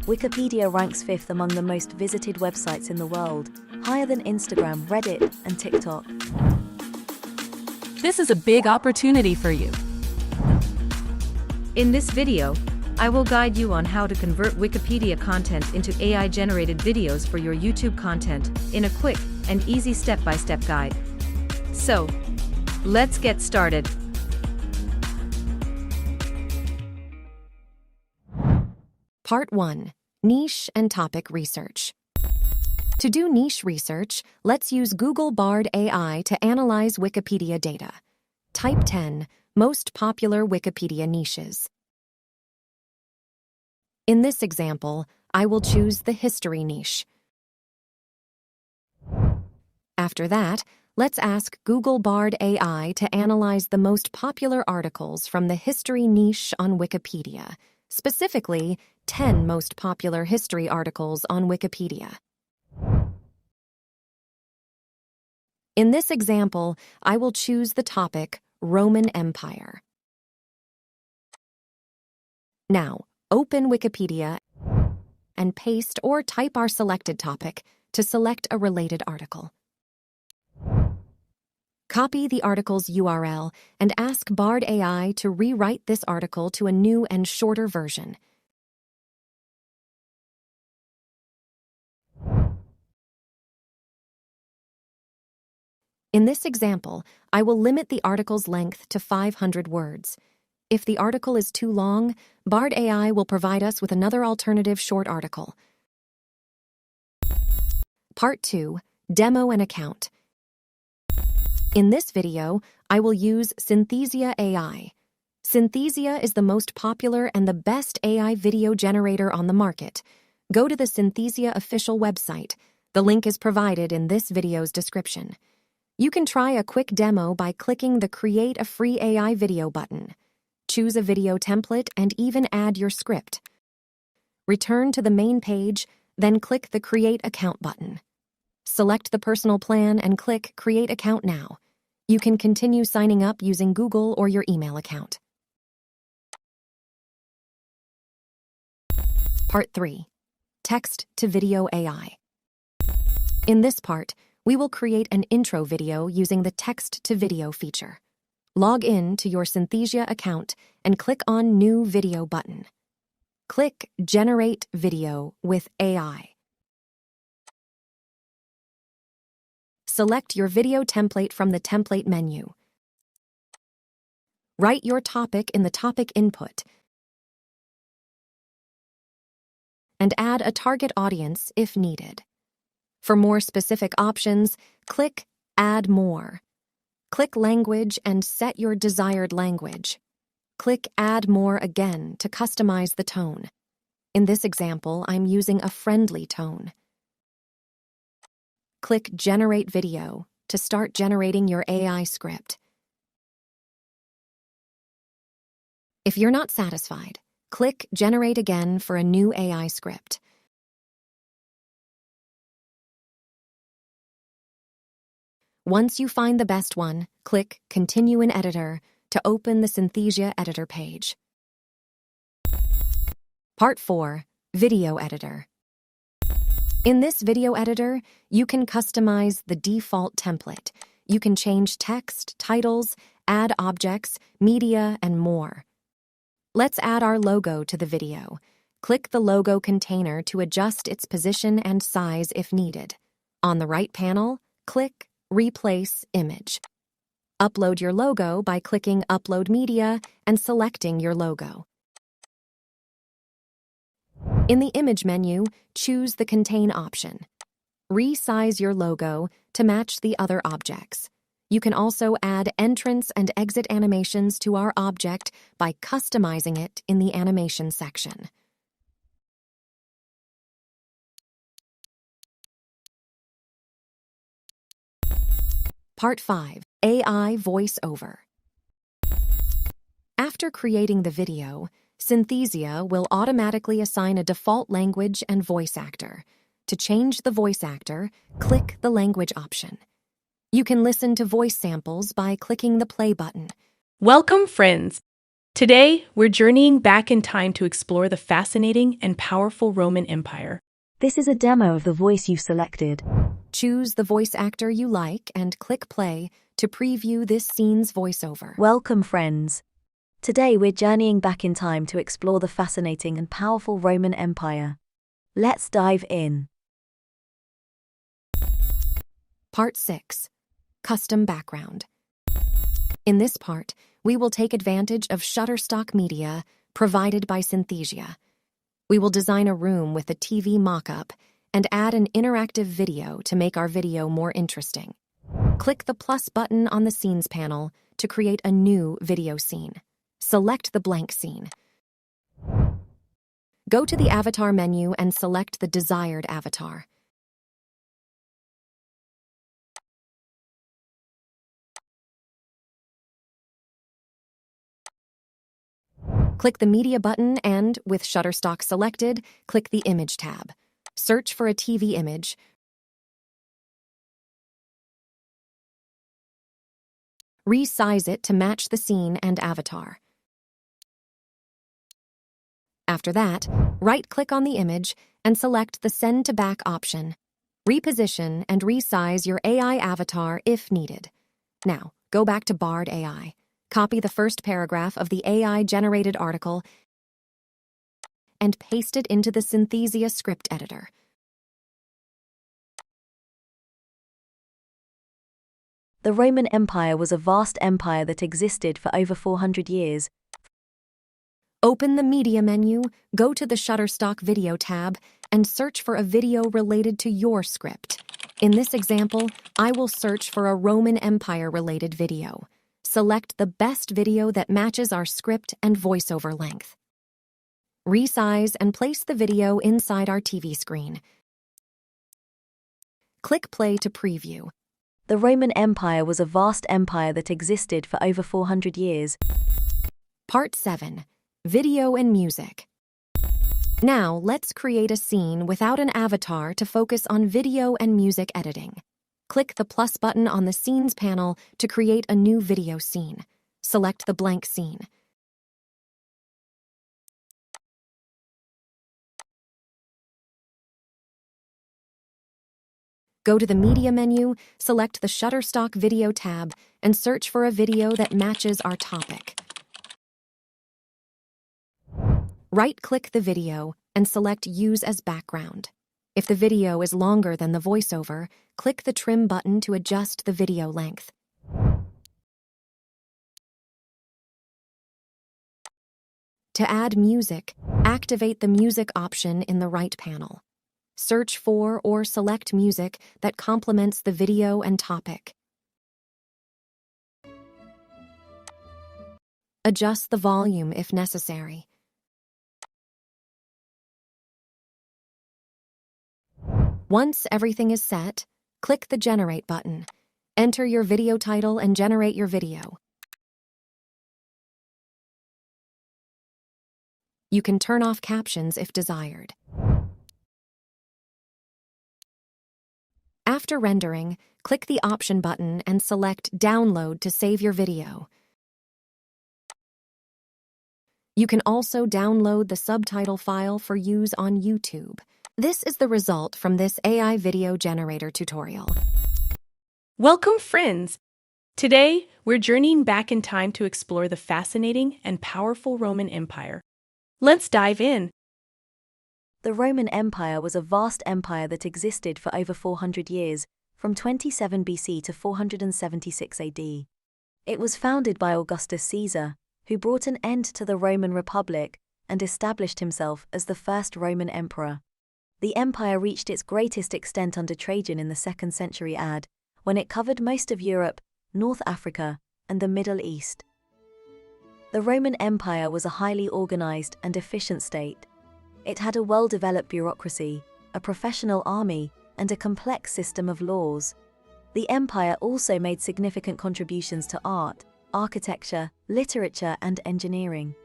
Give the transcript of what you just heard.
Wikipedia ranks 5th among the most visited websites in the world, higher than Instagram, Reddit, and TikTok. This is a big opportunity for you. In this video, I will guide you on how to convert Wikipedia content into AI-generated videos for your YouTube content in a quick and easy step-by-step guide. So, let's get started. Part 1. Niche and Topic Research. To do niche research, let's use Google Bard AI to analyze Wikipedia data. Type 10, Most Popular Wikipedia Niches. In this example, I will choose the history niche. After that, let's ask Google Bard AI to analyze the most popular articles from the history niche on Wikipedia, specifically 10 most popular history articles on Wikipedia. In this example, I will choose the topic Roman Empire. Now, open Wikipedia and paste or type our selected topic to select a related article. Copy the article's URL and ask Bard AI to rewrite this article to a new and shorter version. In this example, I will limit the article's length to 500 words. If the article is too long, Bard AI will provide us with another alternative short article. Part 2. Demo an account. In this video, I will use Synthesia AI. Synthesia is the most popular and the best AI video generator on the market. Go to the Synthesia official website. The link is provided in this video's description. You can try a quick demo by clicking the Create a Free AI Video button. Choose a video template and even add your script. Return to the main page, then click the Create Account button. Select the personal plan and click Create Account Now. You can continue signing up using Google or your email account. Part 3. Text to Video AI. In this part, we will create an intro video using the Text to Video feature. Log in to your Synthesia account and click on New Video button. Click Generate Video with AI. Select your video template from the template menu. Write your topic in the topic input and add a target audience if needed. For more specific options, click Add More. Click Language and set your desired language. Click Add More again to customize the tone. In this example, I'm using a friendly tone. Click Generate Video to start generating your AI script. If you're not satisfied, click Generate again for a new AI script. Once you find the best one, click Continue in Editor to open the Synthesia Editor page. Part 4. Video Editor. In this video editor, you can customize the default template. You can change text, titles, add objects, media, and more. Let's add our logo to the video. Click the logo container to adjust its position and size if needed. On the right panel, click Replace Image. Upload your logo by clicking Upload Media and selecting your logo. In the Image menu, choose the Contain option. Resize your logo to match the other objects. You can also add entrance and exit animations to our object by customizing it in the Animation section. Part 5. AI VoiceOver. After creating the video, Synthesia will automatically assign a default language and voice actor. To change the voice actor, click the language option. You can listen to voice samples by clicking the play button. Welcome, friends. Today, we're journeying back in time to explore the fascinating and powerful Roman Empire. This is a demo of the voice you've selected. Choose the voice actor you like and click play to preview this scene's voiceover. Welcome, friends. Today we're journeying back in time to explore the fascinating and powerful Roman Empire. Let's dive in. Part 6. Custom Background. In this part, we will take advantage of Shutterstock media provided by Synthesia. We will design a room with a TV mock-up and add an interactive video to make our video more interesting. Click the plus button on the Scenes panel to create a new video scene. Select the blank scene. Go to the Avatar menu and select the desired avatar. Click the Media button and, with Shutterstock selected, click the Image tab. Search for a TV image. Resize it to match the scene and avatar. After that, right-click on the image and select the Send to Back option. Reposition and resize your AI avatar if needed. Now, go back to Bard AI. Copy the first paragraph of the AI-generated article and paste it into the Synthesia script editor. The Roman Empire was a vast empire that existed for over 400 years. Open the Media menu, go to the Shutterstock Video tab, and search for a video related to your script. In this example, I will search for a Roman Empire-related video. Select the best video that matches our script and voiceover length. Resize and place the video inside our TV screen. Click play to preview. The Roman Empire was a vast empire that existed for over 400 years. Part 7. Video and Music. Now, let's create a scene without an avatar to focus on video and music editing. Click the plus button on the Scenes panel to create a new video scene. Select the blank scene. Go to the Media menu, select the Shutterstock Video tab, and search for a video that matches our topic. Right-click the video and select Use as Background. If the video is longer than the voiceover, click the Trim button to adjust the video length. To add music, activate the Music option in the right panel. Search for or select music that complements the video and topic. Adjust the volume if necessary. Once everything is set, click the Generate button. Enter your video title and generate your video. You can turn off captions if desired. After rendering, click the Option button and select Download to save your video. You can also download the subtitle file for use on YouTube. This is the result from this AI video generator tutorial. Welcome, friends! Today, we're journeying back in time to explore the fascinating and powerful Roman Empire. Let's dive in. The Roman Empire was a vast empire that existed for over 400 years, from 27 BC to 476 AD. It was founded by Augustus Caesar, who brought an end to the Roman Republic and established himself as the first Roman emperor. The empire reached its greatest extent under Trajan in the 2nd century AD, when it covered most of Europe, North Africa, and the Middle East. The Roman Empire was a highly organized and efficient state. It had a well-developed bureaucracy, a professional army, and a complex system of laws. The empire also made significant contributions to art, architecture, literature, and engineering.